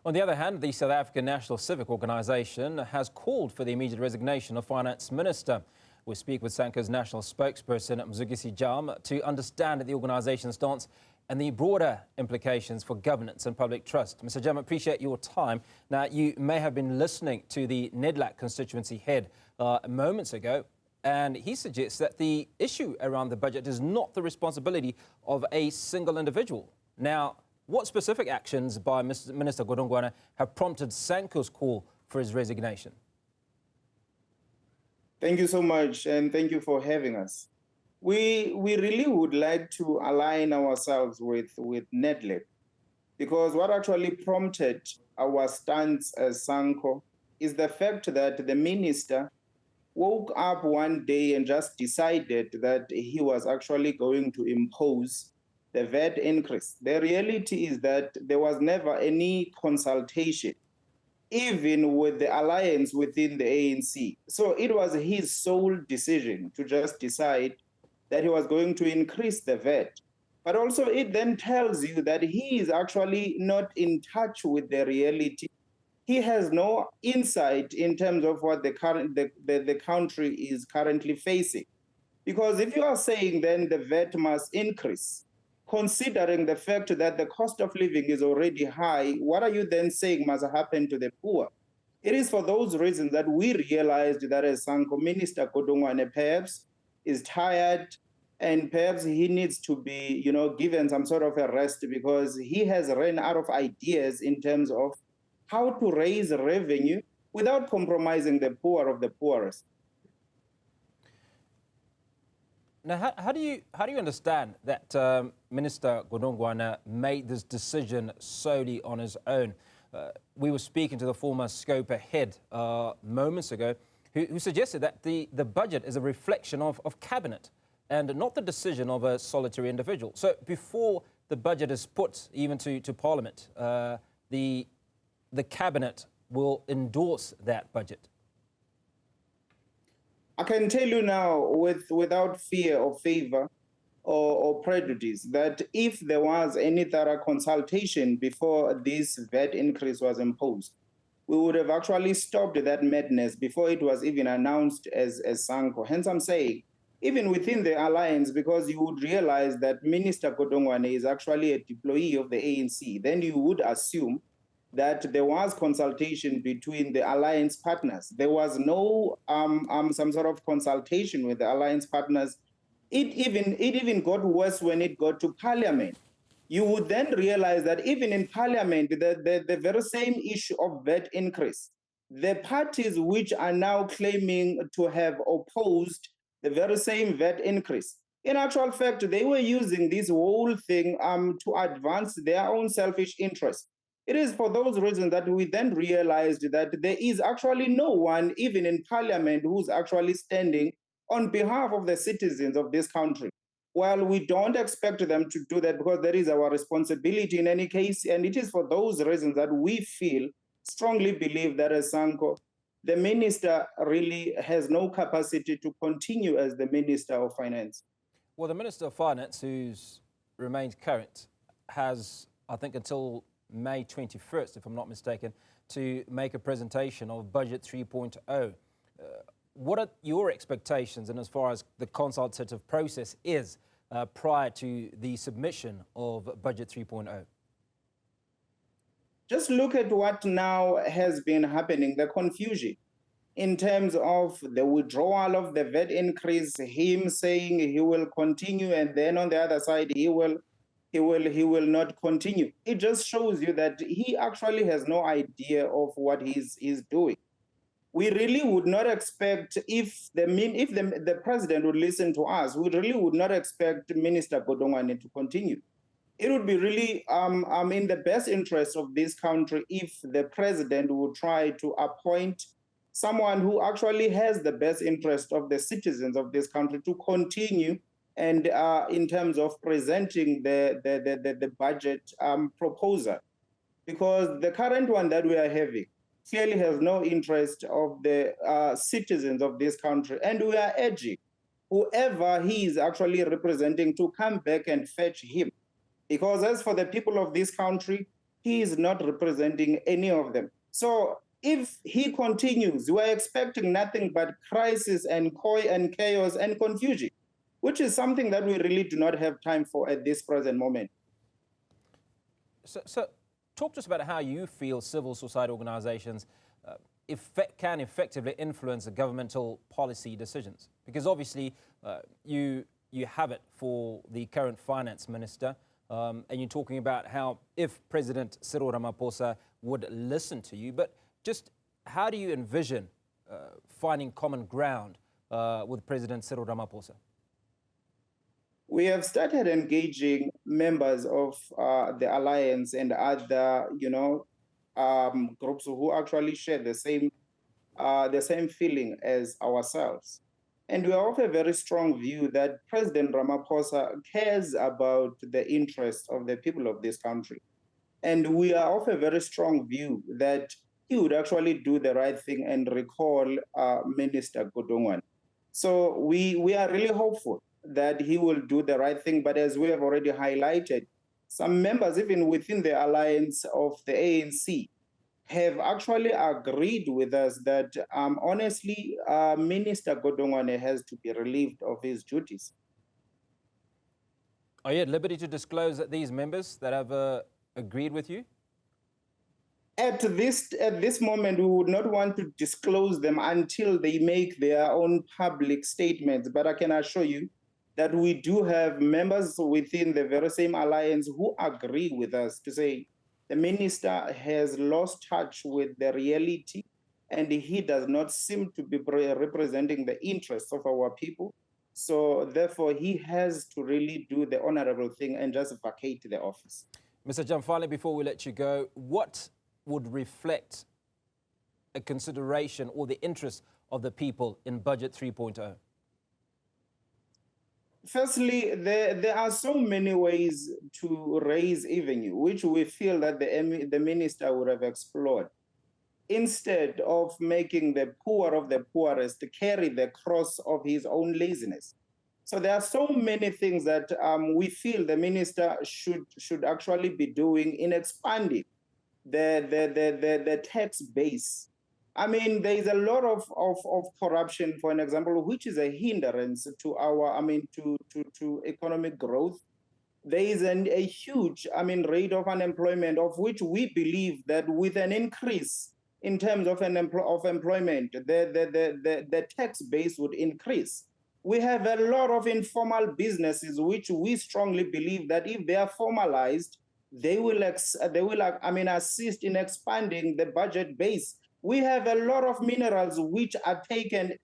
On the other hand, the South African National Civic Organisation has called for the immediate resignation of Finance Minister. We speak with SANCO's national spokesperson, Mzugisi Jam, to understand the organisation's stance and the broader implications for governance and public trust. Mr. Jam, I appreciate your time. Now, you may have been listening to the Nedlac constituency head moments ago, and he suggests that the issue around the budget is not the responsibility of a single individual. Now, what specific actions by Minister Godongwana have prompted SANCO's call for his resignation? Thank you so much, and thank you for having us. We really would like to align ourselves with Nedlac, because what actually prompted our stance as SANCO is the fact that the minister woke up one day and just decided that he was actually going to impose the VAT increase. The reality is that there was never any consultation, even with the alliance within the ANC. So it was his sole decision to just decide that he was going to increase the VAT. But also it then tells you that he is actually not in touch with the reality. He has no insight in terms of what the country is currently facing. Because if you are saying then the VAT must increase, considering the fact that the cost of living is already high, what are you then saying must happen to the poor? It is for those reasons that we realized that as SANCO, Minister Godongwana perhaps is tired, and perhaps he needs to be, given some sort of a rest, because he has run out of ideas in terms of how to raise revenue without compromising the poor of the poorest. Now, how do you understand that Minister Godongwana made this decision solely on his own? We were speaking to the former Scopa head moments ago, who suggested that the budget is a reflection of cabinet and not the decision of a solitary individual. So before the budget is put even to Parliament, the cabinet will endorse that budget. I can tell you now, without fear or favor or prejudice, that if there was any thorough consultation before this VAT increase was imposed, we would have actually stopped that madness before it was even announced as SANCO. Hence, I'm saying, even within the alliance, because you would realize that Minister Godongwana is actually a deployee of the ANC, then you would assume that there was consultation between the alliance partners. There was no some sort of consultation with the alliance partners. It even got worse when it got to Parliament. You would then realize that even in Parliament, the very same issue of VAT increase, the parties which are now claiming to have opposed the very same VAT increase, in actual fact, they were using this whole thing to advance their own selfish interests. It is for those reasons that we then realized that there is actually no one, even in Parliament, who's actually standing on behalf of the citizens of this country. Well, we don't expect them to do that because that is our responsibility in any case. And it is for those reasons that we strongly believe that as SANCO, the minister really has no capacity to continue as the Minister of Finance. Well, the Minister of Finance, who's remains current, has, I think, until May 21st, if I'm not mistaken, to make a presentation of Budget 3.0. What are your expectations, and as far as the consultative process is, prior to the submission of Budget 3.0? Just look at what now has been happening, the confusion in terms of the withdrawal of the VAT increase, him saying he will continue, and then on the other side, he will not continue. It just shows you that he actually has no idea of what he's doing. We really would not expect, if the president would listen to us, we really would not expect Minister Godongwana to continue. It would be really in the best interest of this country if the president would try to appoint someone who actually has the best interest of the citizens of this country to continue, and in terms of presenting the budget proposal. Because the current one that we are having clearly has no interest of the citizens of this country. And we are urging whoever he is actually representing to come back and fetch him. Because as for the people of this country, he is not representing any of them. So if he continues, we're expecting nothing but crisis and chaos and confusion, which is something that we really do not have time for at this present moment. So talk to us about how you feel civil society organizations can effectively influence the governmental policy decisions. Because obviously you have it for the current finance minister, and you're talking about how if President Cyril Ramaphosa would listen to you, but just how do you envision finding common ground with President Cyril Ramaphosa? We have started engaging members of the alliance and other, groups who actually share the same feeling as ourselves. And we are of a very strong view that President Ramaphosa cares about the interests of the people of this country. And we are of a very strong view that he would actually do the right thing and recall Minister Godongwana. So we are really hopeful that he will do the right thing. But as we have already highlighted, some members, even within the alliance of the ANC, have actually agreed with us that, honestly, Minister Godongwana has to be relieved of his duties. Are you at liberty to disclose that these members that have agreed with you? At this moment, we would not want to disclose them until they make their own public statements. But I can assure you that we do have members within the very same alliance who agree with us to say the minister has lost touch with the reality and he does not seem to be representing the interests of our people. So therefore, he has to really do the honorable thing and just vacate the office. Mr. Jamfale, before we let you go, what would reflect a consideration or the interest of the people in Budget 3.0? Firstly, there are so many ways to raise revenue, which we feel that the minister would have explored, instead of making the poor of the poorest carry the cross of his own laziness. So there are so many things that we feel the minister should actually be doing in expanding the tax base. I mean, there is a lot of corruption, for an example, which is a hindrance to our, to economic growth. There is a huge, rate of unemployment, of which we believe that with an increase in terms of employment, the tax base would increase. We have a lot of informal businesses, which we strongly believe that if they are formalized, they will assist in expanding the budget base. We have a lot of minerals which are taken,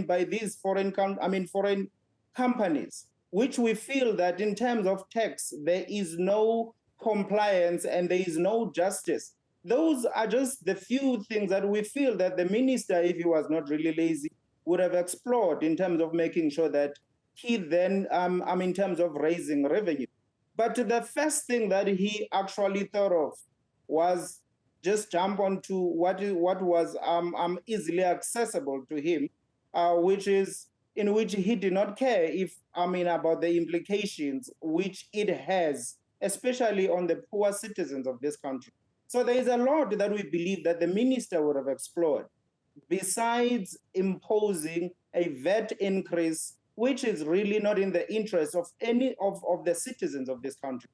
by these foreign companies, which we feel that in terms of tax, there is no compliance and there is no justice. Those are just the few things that we feel that the minister, if he was not really lazy, would have explored in terms of making sure that he then, in terms of raising revenue. But the first thing that he actually thought of was just jump onto what was easily accessible to him, which is in which he did not care if about the implications which it has, especially on the poor citizens of this country. So there is a lot that we believe that the minister would have explored, besides imposing a VAT increase, which is really not in the interest of any of the citizens of this country.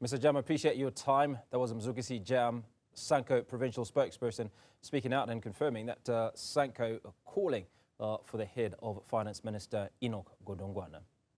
Mr. Jam, I appreciate your time. That was Mzukisi Jam, SANCO provincial spokesperson, speaking out and confirming that SANCO are calling for the head of Finance Minister Godongwana.